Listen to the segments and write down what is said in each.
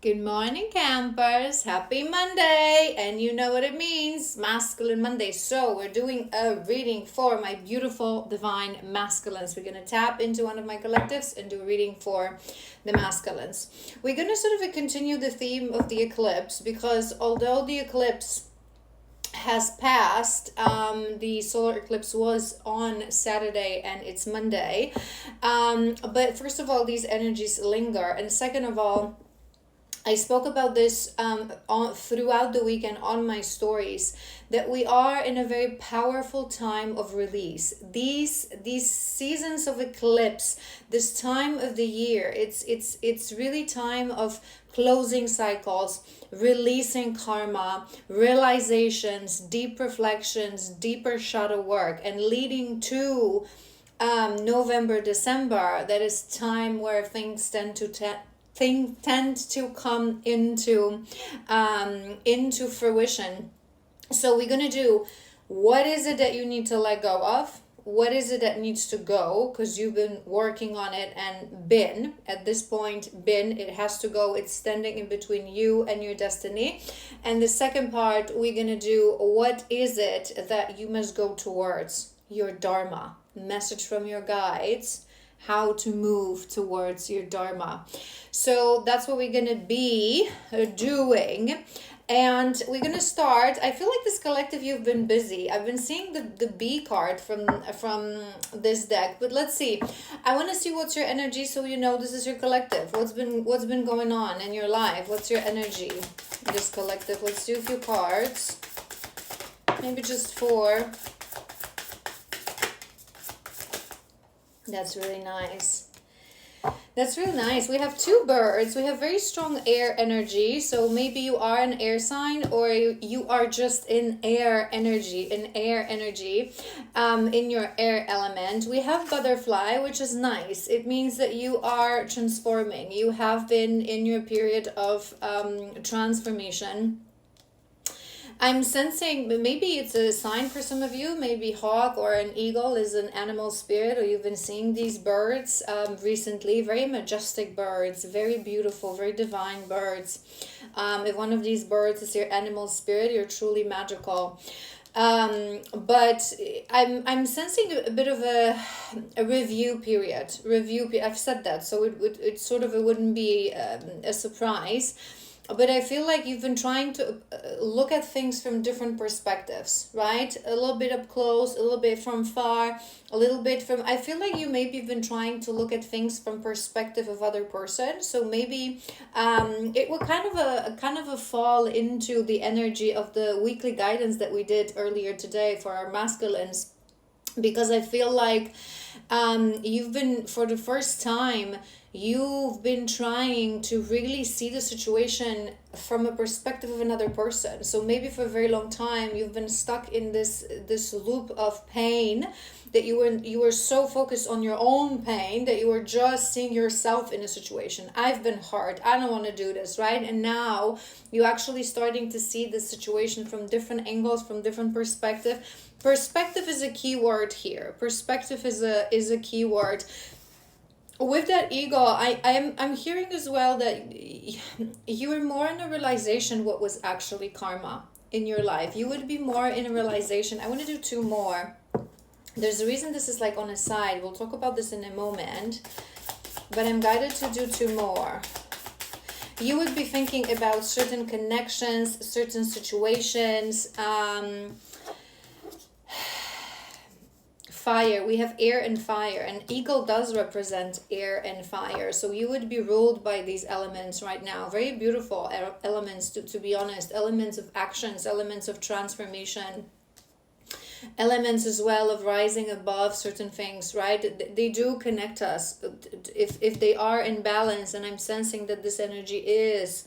Good morning, campers. Happy Monday. And you know what it means, Masculine Monday. So we're doing a reading for my beautiful divine masculines. We're going to tap into one of my collectives and do a reading for the masculines. We're going to sort of continue the theme of the eclipse because although the eclipse has passed, the solar eclipse was on Saturday and it's Monday, but first of all, these energies linger, and second of all, I spoke about this throughout the weekend on my stories, that we are in a very powerful time of release. These seasons of eclipse, this time of the year, it's really time of closing cycles, releasing karma, realizations, deep reflections, deeper shadow work, and leading to November, December. That is time where things tend to come into fruition. So we're gonna do, what is it that you need to let go of? What is it that needs to go? Because you've been working on it and it has to go. It's standing in between you and your destiny. And the second part, we're gonna do, what is it that you must go towards? Your dharma. Message from your guides, how to move towards your dharma. So that's what we're gonna be doing. And we're gonna start. I feel like this collective, you've been busy. I've been seeing the B card from this deck, but let's see. I want to see what's your energy, so you know this is your collective. What's been going on in your life? What's your energy, this collective? Let's do a few cards, maybe just 4. That's really nice. That's really nice. We have 2 birds. We have very strong air energy. So maybe you are an air sign, or you are just in air energy, in your air element. We have butterfly, which is nice. It means that you are transforming. You have been in your period of transformation. I'm sensing, maybe it's a sign for some of you, maybe hawk or an eagle is an animal spirit, or you've been seeing these birds recently. Very majestic birds, very beautiful, very divine birds. If one of these birds is your animal spirit, you're truly magical. But I'm sensing a bit of a review period. I've said that, so it wouldn't be a surprise. But I feel like you've been trying to look at things from different perspectives, right? A little bit up close, a little bit from far, a little bit from... I feel like you maybe have been trying to look at things from perspective of other person. So maybe it will kind of a fall into the energy of the weekly guidance that we did earlier today for our masculines. Because I feel like you've been, for the first time, you've been trying to really see the situation from a perspective of another person. So maybe for a very long time you've been stuck in this loop of pain, that you were so focused on your own pain that you were just seeing yourself in a situation. I've been hurt, I don't want to do this, right? And now you're actually starting to see the situation from different angles, from different perspective. Perspective is a key word here. Perspective is a key word. With that eagle, I'm hearing as well that you were more in a realization what was actually karma in your life. You would be more in a realization. I want to do 2 more. There's a reason this is like on a side. We'll talk about this in a moment. But I'm guided to do 2 more. You would be thinking about certain connections, certain situations. Fire, we have air and fire, and eagle does represent air and fire, so you would be ruled by these elements right now. Very beautiful elements, to be honest, elements of actions, elements of transformation, elements as well of rising above certain things, right? They do connect us if they are in balance, and I'm sensing that this energy is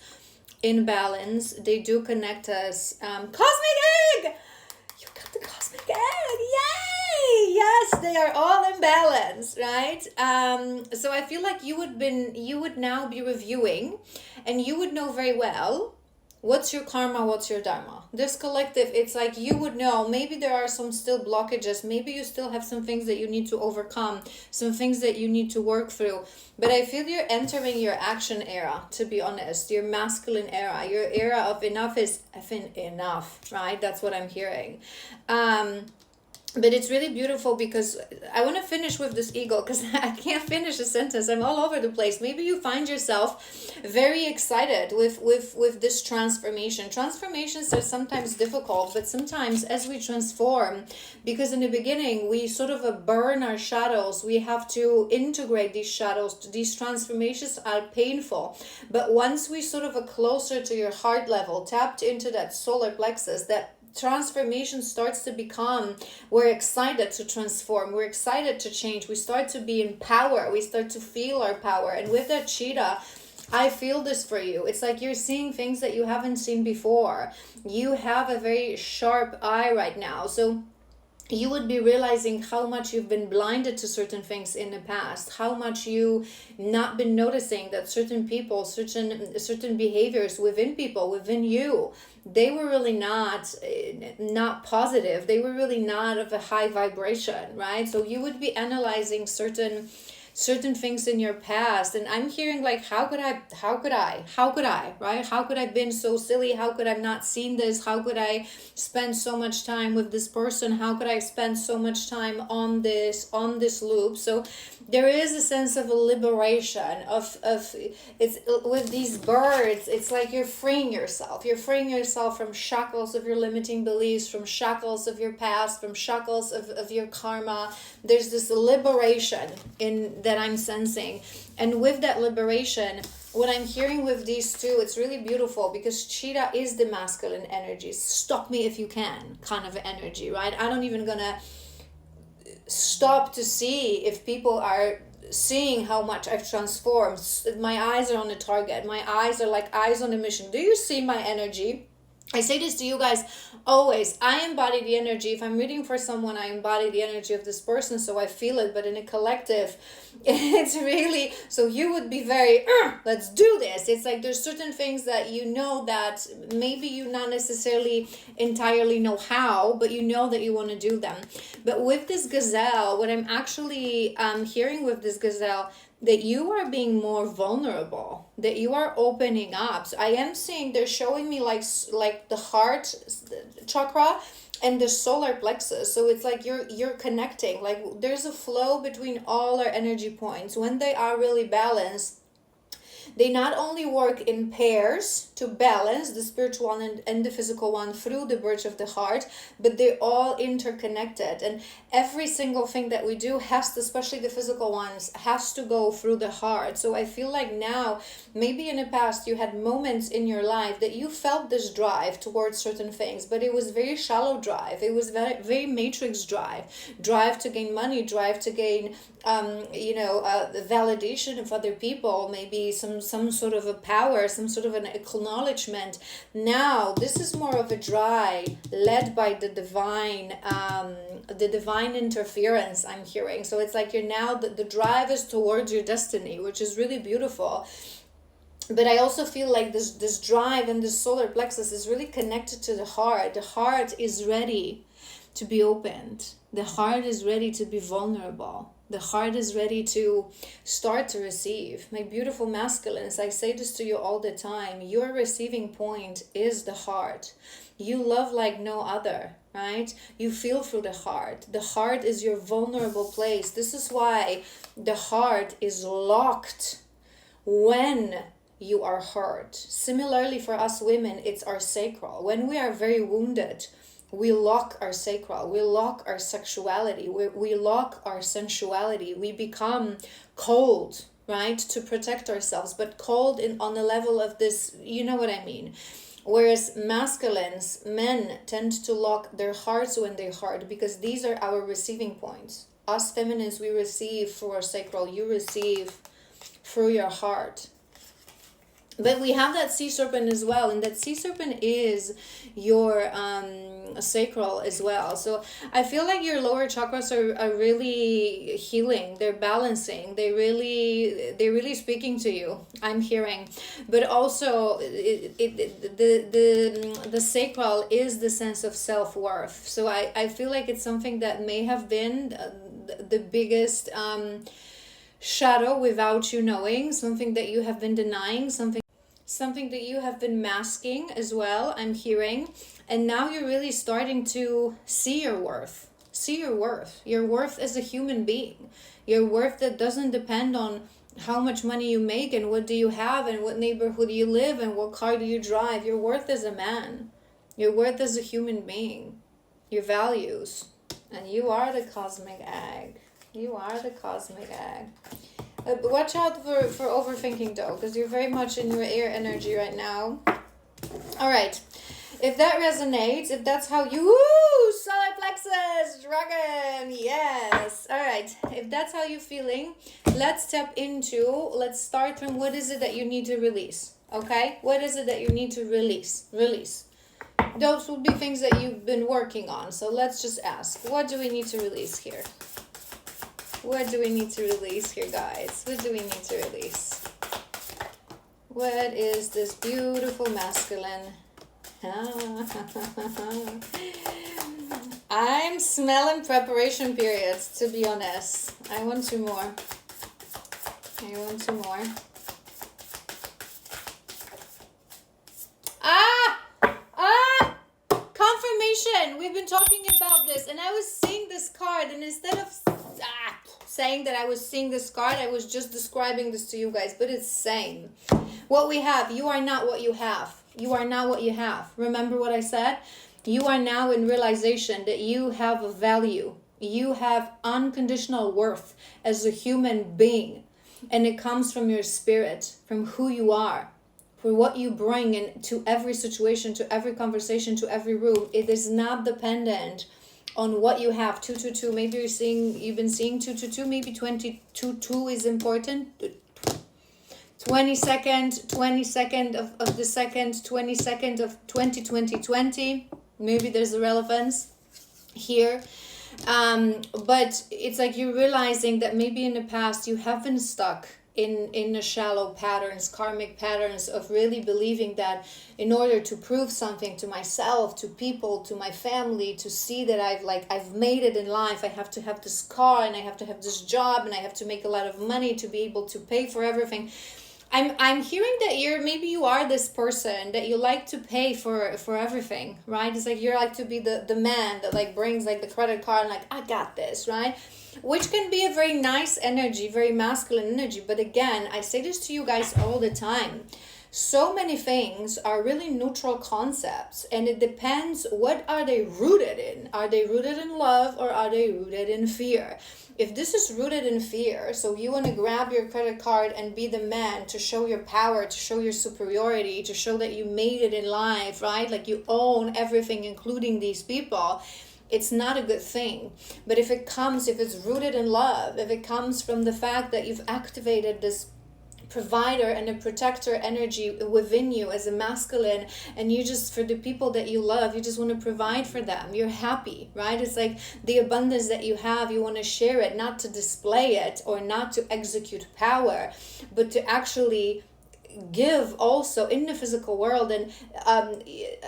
in balance. They do connect us. Cosmic egg, you got the cosmic egg, yay! Yes, they are all in balance, right? So I feel like you would now be reviewing, and you would know very well What's your karma? What's your dharma? This collective, it's like you would know, maybe there are some still blockages. Maybe you still have some things that you need to overcome, some things that you need to work through. But I feel you're entering your action era, to be honest, your masculine era, your era of enough is effing enough, right? That's what I'm hearing. But it's really beautiful because I want to finish with this ego because I can't finish a sentence. I'm all over the place. Maybe you find yourself very excited with this transformation. Transformations are sometimes difficult, but sometimes as we transform, because in the beginning we sort of burn our shadows, we have to integrate these shadows. These transformations are painful. But once we sort of are closer to your heart level, tapped into that solar plexus, that transformation starts to become, we're excited to transform, we're excited to change, we start to be in power, we start to feel our power. And with that cheetah, I feel this for you. It's like you're seeing things that you haven't seen before. You have a very sharp eye right now. So you would be realizing how much you've been blinded to certain things in the past, how much you not been noticing that certain people, certain behaviors within people, within you, they were really not positive. They were really not of a high vibration, right? So you would be analyzing certain things in your past, and I'm hearing like, how could I, right? How could I been so silly? How could I not seen this? How could I spend so much time with this person? How could I spend so much time on this loop? So there is a sense of a liberation of it's with these birds. It's like you're freeing yourself from shackles of your limiting beliefs, from shackles of your past, from shackles of your karma. There's this liberation in that I'm sensing. And with that liberation, what I'm hearing with these two, it's really beautiful because cheetah is the masculine energy. Stop me if you can kind of energy, right? I don't even gonna stop to see if people are seeing how much I've transformed. My eyes are on the target. My eyes are like eyes on the mission. Do you see my energy? I say this to you guys always. I embody the energy. If I'm reading for someone, I embody the energy of this person, so I feel it. But in a collective, it's really, so you would be very, let's do this. It's like there's certain things that you know that maybe you not necessarily entirely know how, but you know that you want to do them. But with this gazelle, what I'm actually hearing with this gazelle, that you are being more vulnerable, that you are opening up. So I am seeing, they're showing me like the heart chakra and the solar plexus. So it's like you're connecting, like there's a flow between all our energy points. When they are really balanced, they not only work in pairs to balance the spiritual one and the physical one through the bridge of the heart, but they're all interconnected. And every single thing that we do has to, especially the physical ones, has to go through the heart. So I feel like now, maybe in the past, you had moments in your life that you felt this drive towards certain things, but it was very shallow drive. It was very, very matrix drive to gain money, drive to gain the validation of other people, maybe some sort of a power, some sort of an acknowledgement. Now this is more of a drive led by the divine interference I'm hearing. So it's like you're now, the drive is towards your destiny, which is really beautiful. But I also feel like this drive and this solar plexus is really connected to the heart. The heart is ready to be opened. The heart is ready to be vulnerable. The heart is ready to start to receive. My beautiful masculines, I say this to you all the time. Your receiving point is the heart. You love like no other, right? You feel through the heart. The heart is your vulnerable place. This is why the heart is locked when you are hurt. Similarly, for us women, it's our sacral. When we are very wounded, we lock our sacral, we lock our sexuality, we lock our sensuality, we become cold, right, to protect ourselves, but cold on the level of this, you know what I mean. Whereas masculines, men, tend to lock their hearts when they're hard, because these are our receiving points. Us feminines, we receive through our sacral, you receive through your heart. But we have that sea serpent as well, and that sea serpent is your sacral as well. So I feel like your lower chakras are really healing. They're balancing. They're really speaking to you. I'm hearing, but also the sacral is the sense of self-worth. So I feel like it's something that may have been the biggest shadow without you knowing, something that you have been denying, something that you have been masking as well, I'm hearing. And now you're really starting to see your worth. See your worth as a human being. Your worth that doesn't depend on how much money you make and what do you have and what neighborhood you live and what car do you drive. Your worth as a man. Your worth as a human being. Your values. And you are the cosmic egg. You are the cosmic egg. Watch out for overthinking though, because you're very much in your air energy right now. All right. If that resonates, if that's how you... Woo! Solar plexus! Dragon! Yes! All right. If that's how you're feeling, let's start from what is it that you need to release. Okay? What is it that you need to release? Release. Those will be things that you've been working on. So let's just ask, what do we need to release here? What do we need to release here, guys? What do we need to release? What is this beautiful masculine? I'm smelling preparation periods, to be honest. I want two more. Confirmation. We've been talking about this, and I was seeing this card, and instead of saying that I was seeing this card, I was just describing this to you guys, but it's same. What we have, you are not what you have. You are not what you have. Remember what I said? You are now in realization that you have a value. You have unconditional worth as a human being, and it comes from your spirit, from who you are, for what you bring into every situation, to every conversation, to every room. It is not dependent on what you have. 222, maybe you've been seeing 222, maybe 22 is important. 22nd of the second, 22nd of 2020. Maybe there's a relevance here. But it's like you're realizing that maybe in the past you have been stuck in the shallow patterns, karmic patterns of really believing that in order to prove something to myself, to people, to my family, to see that I've made it in life, I have to have this car and I have to have this job and I have to make a lot of money to be able to pay for everything. I'm hearing that you are this person that you like to pay for everything, right? It's like you're like to be the man that like brings like the credit card and like, I got this, right? Which can be a very nice energy, very masculine energy. But again, I say this to you guys all the time. So many things are really neutral concepts, and it depends, what are they rooted in? Are they rooted in love or are they rooted in fear? If this is rooted in fear, so you want to grab your credit card and be the man to show your power, to show your superiority, to show that you made it in life, right? Like you own everything, including these people. It's not a good thing. But if it's rooted in love, if it comes from the fact that you've activated this provider and a protector energy within you as a masculine, and you just, for the people that you love, you just want to provide for them, you're happy, right? It's like the abundance that you have, you want to share it, not to display it or not to execute power, but to actually give also in the physical world. And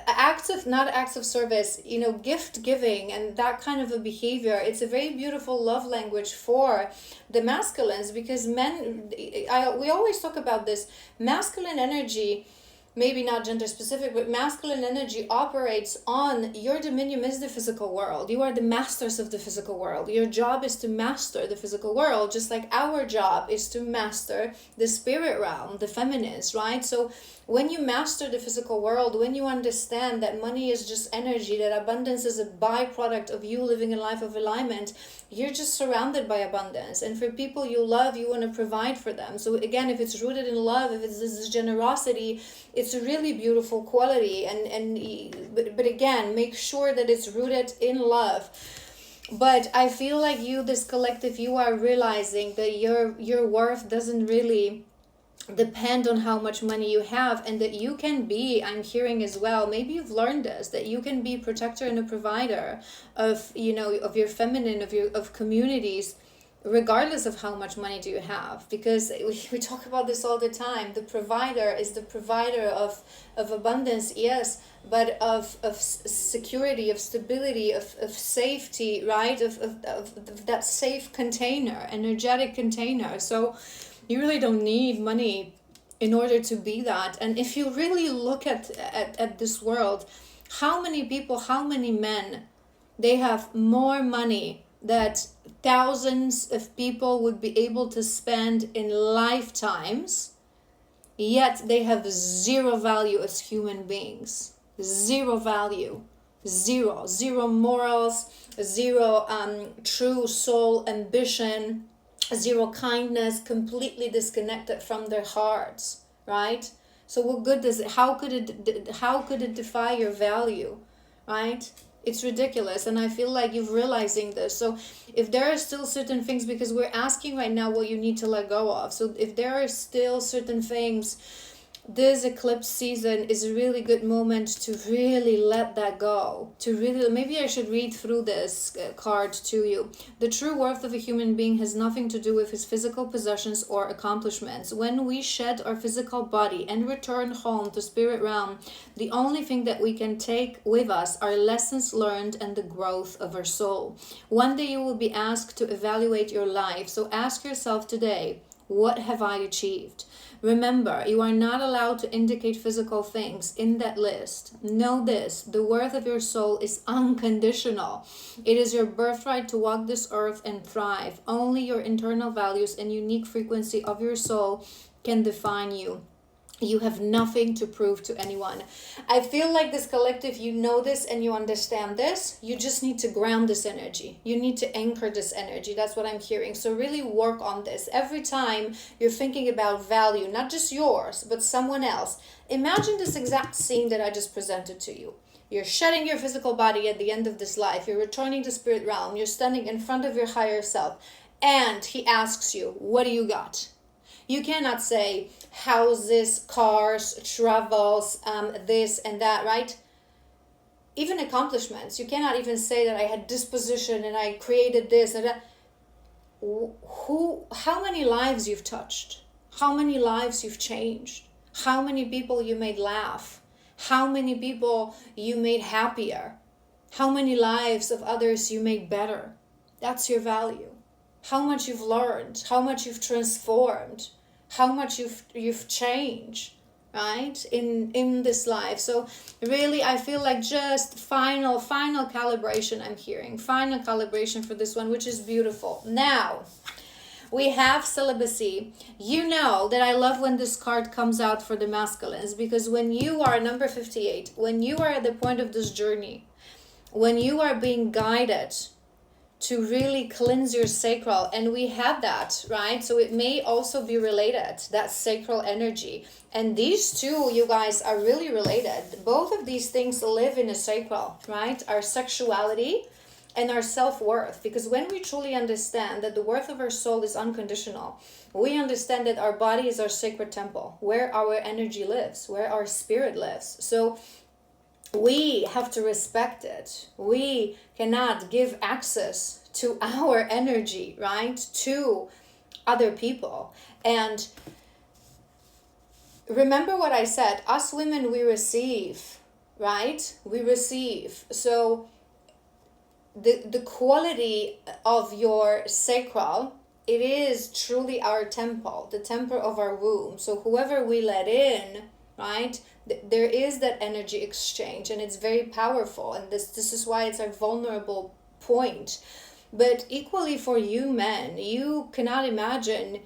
acts of service, gift giving and that kind of a behavior, it's a very beautiful love language for the masculines, because we always talk about this masculine energy, maybe not gender specific, but masculine energy operates on, your dominion is the physical world. You are the masters of the physical world. Your job is to master the physical world, just like our job is to master the spirit realm, the feminines, right? So when you master the physical world, when you understand that money is just energy, that abundance is a byproduct of you living a life of alignment, you're just surrounded by abundance. And for people you love, you want to provide for them. So again, if it's rooted in love, if it's this generosity, it's a really beautiful quality. But again, make sure that it's rooted in love. But I feel like this collective, you are realizing that your worth doesn't really depend on how much money you have, and that you can be, I'm hearing as well, maybe you've learned this, that you can be protector and a provider of, you know, of your feminine, of communities, regardless of how much money do you have. Because we talk about this all the time. The provider is the provider of abundance, yes, but of security, of stability, of safety, right, of that safe container, energetic container. So you really don't need money in order to be that. And if you really look at this world, how many people, how many men, they have more money that thousands of people would be able to spend in lifetimes, yet they have zero value as human beings. Zero value. Zero morals, zero true soul ambition, zero kindness, completely disconnected from their hearts, right? So what good does it, how could it defy your value, right? It's ridiculous. And I feel like you're realizing this. So if there are still certain things, because we're asking right now what you need to let go of, so if there are still certain things, this eclipse season is a really good moment to really let that go. To really, maybe I should read through this card to you. The true worth of a human being has nothing to do with his physical possessions or accomplishments. When we shed our physical body and return home to spirit realm, the only thing that we can take with us are lessons learned and the growth of our soul. One day you will be asked to evaluate your life. So ask yourself today, what have I achieved? Remember, you are not allowed to indicate physical things in that list. Know this, the worth of your soul is unconditional. It is your birthright to walk this earth and thrive. Only your internal values and unique frequency of your soul can define you. You have nothing to prove to anyone. I feel like this collective, you know this and you understand this. You just need to ground this energy. You need to anchor this energy. That's what I'm hearing. So really work on this. Every time you're thinking about value, not just yours, but someone else. Imagine this exact scene that I just presented to you. You're shedding your physical body at the end of this life. You're returning to spirit realm. You're standing in front of your higher self. And he asks you, what do you got? You cannot say houses, cars, travels, this and that, right? Even accomplishments. You cannot even say that I had disposition and I created this and that. How many lives you've touched? How many lives you've changed? How many people you made laugh? How many people you made happier? How many lives of others you made better? That's your value. How much you've learned, how much you've transformed, how much you've changed, right, in this life. So really, I feel like just final calibration I'm hearing. Final calibration for this one, which is beautiful. Now, we have celibacy. You know that I love when this card comes out for the masculines, because when you are number 58, when you are at the point of this journey, when you are being guided to really cleanse your sacral, and we have that, right? So it may also be related, that sacral energy. And these two, you guys, are really related. Both of these things live in a sacral, right? Our sexuality and our self-worth. Because when we truly understand that the worth of our soul is unconditional, we understand that our body is our sacred temple, where our energy lives, where our spirit lives. So we have to respect it. We cannot give access to our energy, right, to other people. And remember what I said, us women, we receive, right? We receive. So the quality of your sacral, it is truly our temple, the temple of our womb. So whoever we let in, right, there is that energy exchange, and it's very powerful. And this is why it's a vulnerable point. But equally for you men, you cannot imagine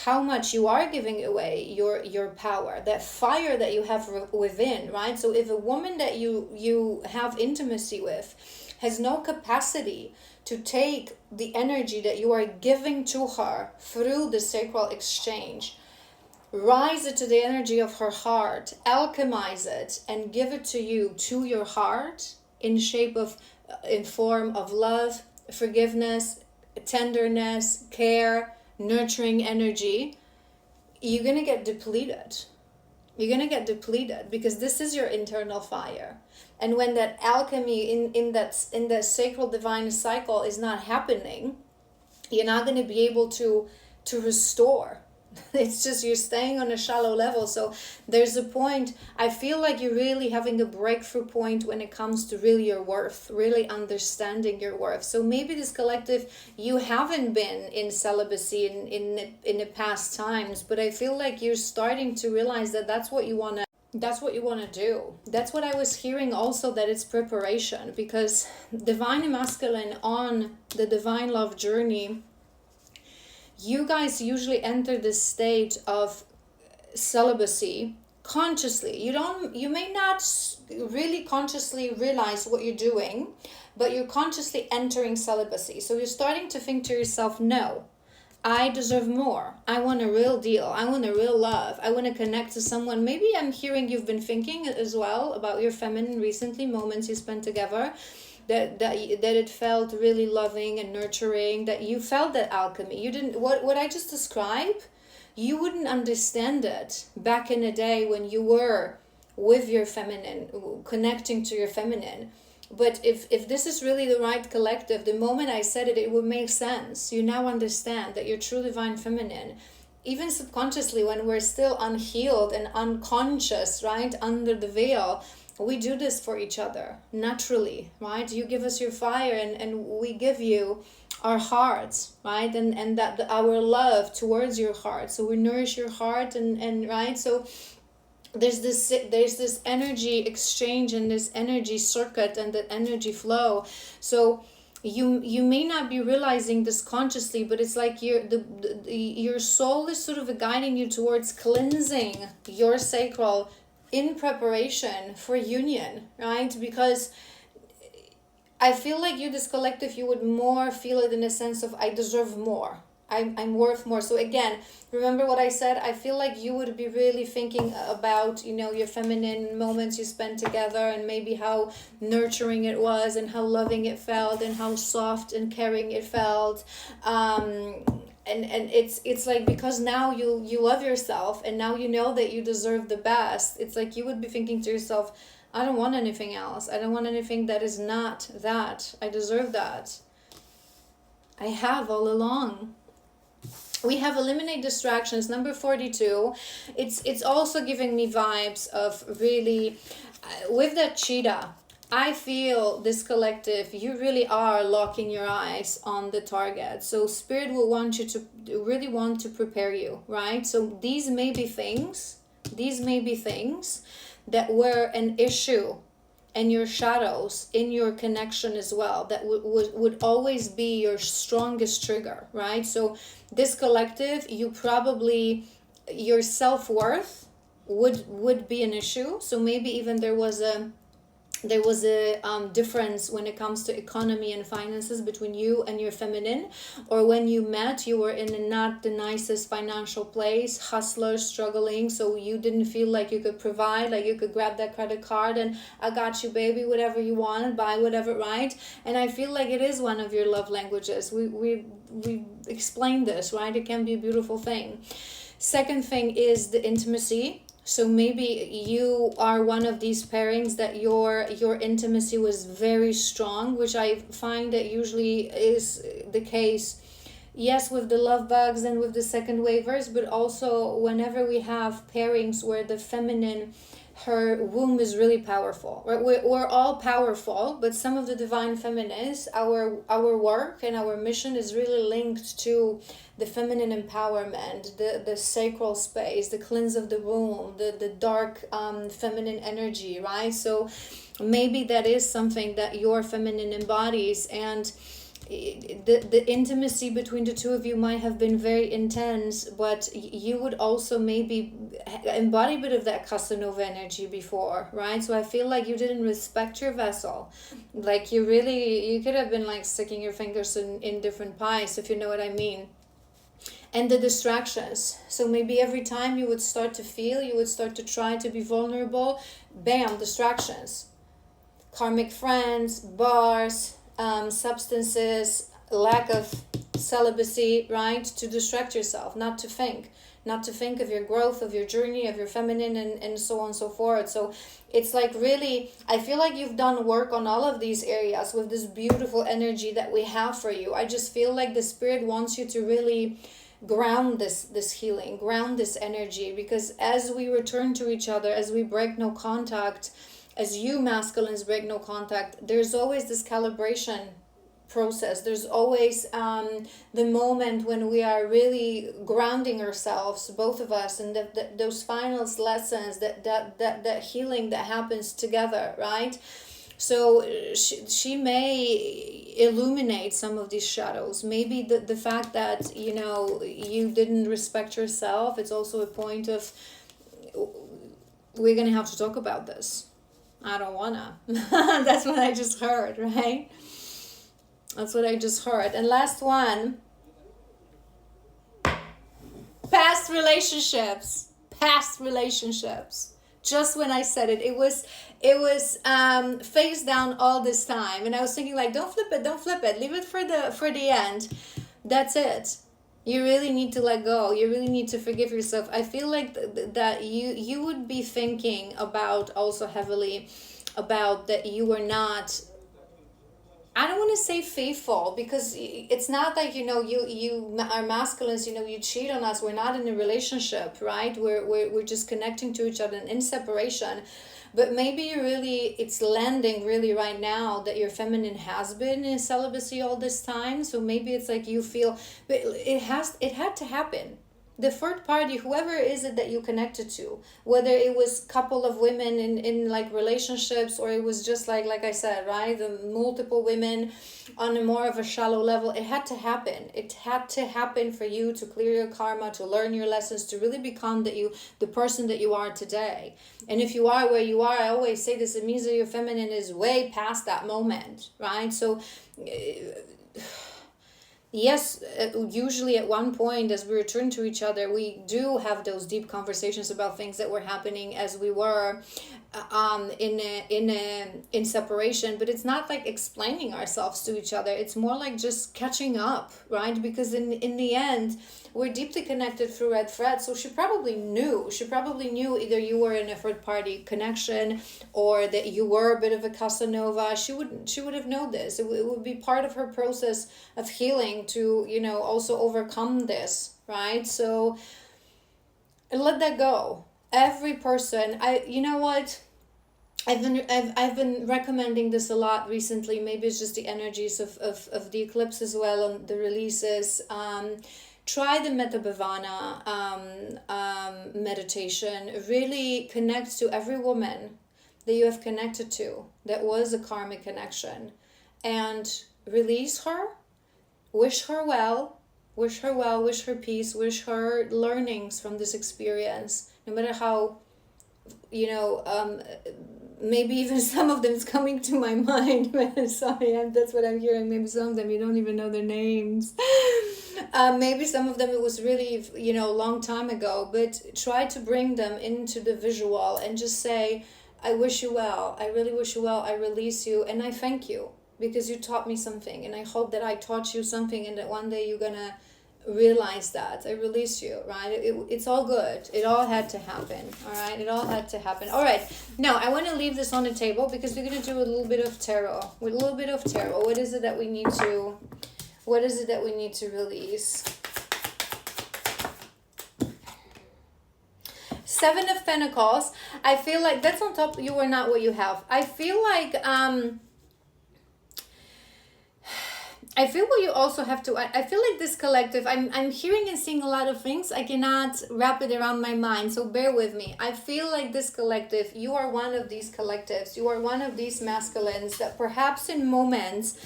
how much you are giving away your power, that fire that you have within, right? So if a woman that you have intimacy with has no capacity to take the energy that you are giving to her through the sacral exchange, rise it to the energy of her heart, alchemize it, and give it to you, to your heart, in form of love, forgiveness, tenderness, care, nurturing energy. you're going to get depleted. You're going to get depleted because this is your internal fire. And when that alchemy in that sacral divine cycle is not happening, you're not going to be able to restore. It's just you're staying on a shallow level. So there's a point, I feel like you're really having a breakthrough point when it comes to really your worth, really understanding your worth. So maybe this collective, you haven't been in celibacy in the past times, but I feel like you're starting to realize that that's what you want to do. That's what I was hearing also, that it's preparation, because divine and masculine on the divine love journey, you guys usually enter this state of celibacy consciously. You may not really consciously realize what you're doing, but you're consciously entering celibacy. So you're starting to think to yourself, no, I deserve more. I want a real deal. I want a real love. I want to connect to someone. Maybe I'm hearing you've been thinking as well about your feminine recently, moments you spent together, that it felt really loving and nurturing, that you felt that alchemy. You didn't, what I just described, you wouldn't understand it back in the day when you were with your feminine, connecting to your feminine. But if this is really the right collective, the moment I said it, it would make sense. You now understand that you're true divine feminine. Even subconsciously, when we're still unhealed and unconscious, right, under the veil, we do this for each other naturally, right? You give us your fire and we give you our hearts, right? And that our love towards your heart. So we nourish your heart and right? So there's this energy exchange and this energy circuit and that energy flow. So you may not be realizing this consciously, but it's like your soul is sort of guiding you towards cleansing your sacral in preparation for union, right? Because I feel like you, this collective, you would more feel it in a sense of I deserve more. I'm worth more. So again, remember what I said? I feel like you would be really thinking about, your feminine moments you spent together and maybe how nurturing it was and how loving it felt and how soft and caring it felt. And it's like, because now you love yourself and now you know that you deserve the best. It's like you would be thinking to yourself, I don't want anything else. I don't want anything that is not that. I deserve that. I have all along. We have eliminate distractions, number 42. It's also giving me vibes of really, with that cheetah, I feel this collective, you really are locking your eyes on the target. So spirit will want you to really want to prepare you, right? So these may be things that were an issue and your shadows in your connection as well, that would always be your strongest trigger, right? So this collective, you probably, your self-worth would be an issue. So maybe even there was a difference when it comes to economy and finances between you and your feminine, or when you met, you were in not the nicest financial place, hustler, struggling, so you didn't feel like you could provide, like you could grab that credit card and I got you, baby, whatever you want, buy whatever, right? And I feel like it is one of your love languages. We explained this, right? It can be a beautiful thing. Second thing is the intimacy. So maybe you are one of these pairings that your intimacy was very strong, which I find that usually is the case, yes, with the love bugs and with the second wavers, but also whenever we have pairings where the feminine, her womb is really powerful. We're all powerful, but some of the divine feminines, our work and our mission is really linked to the feminine empowerment, the sacral space, the cleanse of the womb, the dark feminine energy, right? So maybe that is something that your feminine embodies, and the intimacy between the two of you might have been very intense, but you would also maybe embody a bit of that Casanova energy before, right? So I feel like you didn't respect your vessel. Like you could have been like sticking your fingers in different pies, if you know what I mean. And the distractions. So maybe every time you would start to try to be vulnerable, bam, distractions. Karmic friends, bars, substances, lack of celibacy, right? To distract yourself, not to think, not to think of your growth, of your journey, of your feminine, and so on and so forth. So it's like really, I feel like you've done work on all of these areas with this beautiful energy that we have for you. I just feel like the spirit wants you to really ground this healing, ground this energy, because as we return to each other, as we break no contact, as you masculines break no contact, there's always this calibration process. There's always the moment when we are really grounding ourselves, both of us, and those final lessons, that healing that happens together, right? So she may illuminate some of these shadows. Maybe the fact that, you know, you didn't respect yourself, it's also a point of, we're gonna have to talk about this. I don't wanna. That's what I just heard, right? That's what I just heard. And last one, past relationships. Just when I said it, it was face down all this time, and I was thinking like, don't flip it, leave it for the end. That's it. You really need to let go. You really need to forgive yourself. I feel like that you would be thinking about also heavily about that you were not, I don't want to say faithful, because it's not like, you know, you are masculines, you know, you cheat on us. We're not in a relationship, right? We're just connecting to each other and in separation. But maybe you really, it's landing really right now that your feminine has been in celibacy all this time. So maybe it's like you feel, but it had to happen. The third party, whoever is it that you connected to, whether it was couple of women in like relationships, or it was just like I said, right, the multiple women on a more of a shallow level, it had to happen. It had to happen for you to clear your karma, to learn your lessons, to really become the person that you are today. And if you are where you are, I always say this, it means that your feminine is way past that moment, right? So yes, usually at one point as we return to each other, we do have those deep conversations about things that were happening as we were in separation. But it's not like explaining ourselves to each other. It's more like just catching up, right? Because in the end, we're deeply connected through red thread. So she probably knew either you were in a third party connection, or that you were a bit of a Casanova. She would have known this. It would be part of her process of healing to, you know, also overcome this, right? So let that go. Every person, you know what? I've been recommending this a lot recently. Maybe it's just the energies of the eclipse as well, and the releases. Try the Metta Bhavana meditation. Really connect to every woman that you have connected to that was a karmic connection, and release her, wish her well, wish her peace, wish her learnings from this experience, no matter how, you know, maybe even some of them is coming to my mind. Sorry, that's what I'm hearing. Maybe some of them you don't even know their names. Maybe some of them it was really, you know, a long time ago, but try to bring them into the visual and just say, I wish you well. I really wish you well. I release you. And I thank you because you taught me something. And I hope that I taught you something and that one day you're going to realize that. I release you, right? It's all good. It all had to happen. All right. It all had to happen. All right. Now I want to leave this on the table because we're going to do a little bit of tarot. With a little bit of tarot. What is it that we need to release? Seven of Pentacles. I feel like that's on top. You are not what you have. I feel like what you also have to, I feel like this collective, I'm hearing and seeing a lot of things. I cannot wrap it around my mind, so bear with me. I feel like this collective, you are one of these collectives. You are one of these masculines that perhaps in moments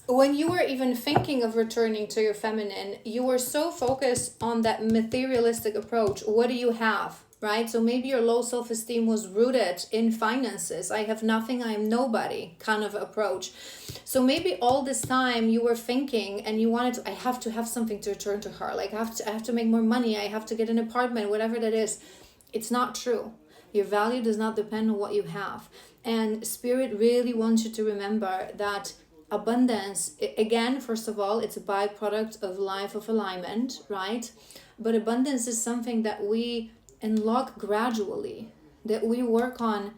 when you were even thinking of returning to your feminine, you were so focused on that materialistic approach. What do you have? Right? So maybe your low self-esteem was rooted in finances. I have nothing, I am nobody kind of approach. So maybe all this time you were thinking and you wanted to, I have to have something to return to her. Like I have to make more money. I have to get an apartment, whatever that is. It's not true. Your value does not depend on what you have. And Spirit really wants you to remember that abundance, again, first of all, it's a byproduct of life of alignment, right? but abundance is something that we unlock gradually, that we work on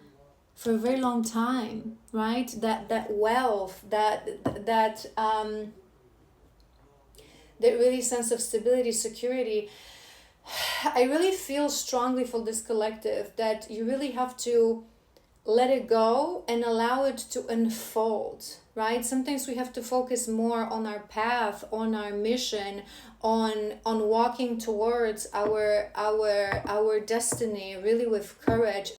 for a very long time, right? That wealth, that really sense of stability, security. I really feel strongly for this collective that you really have to let it go and allow it to unfold, right? Sometimes we have to focus more on our path, on our mission, on walking towards our destiny really with courage,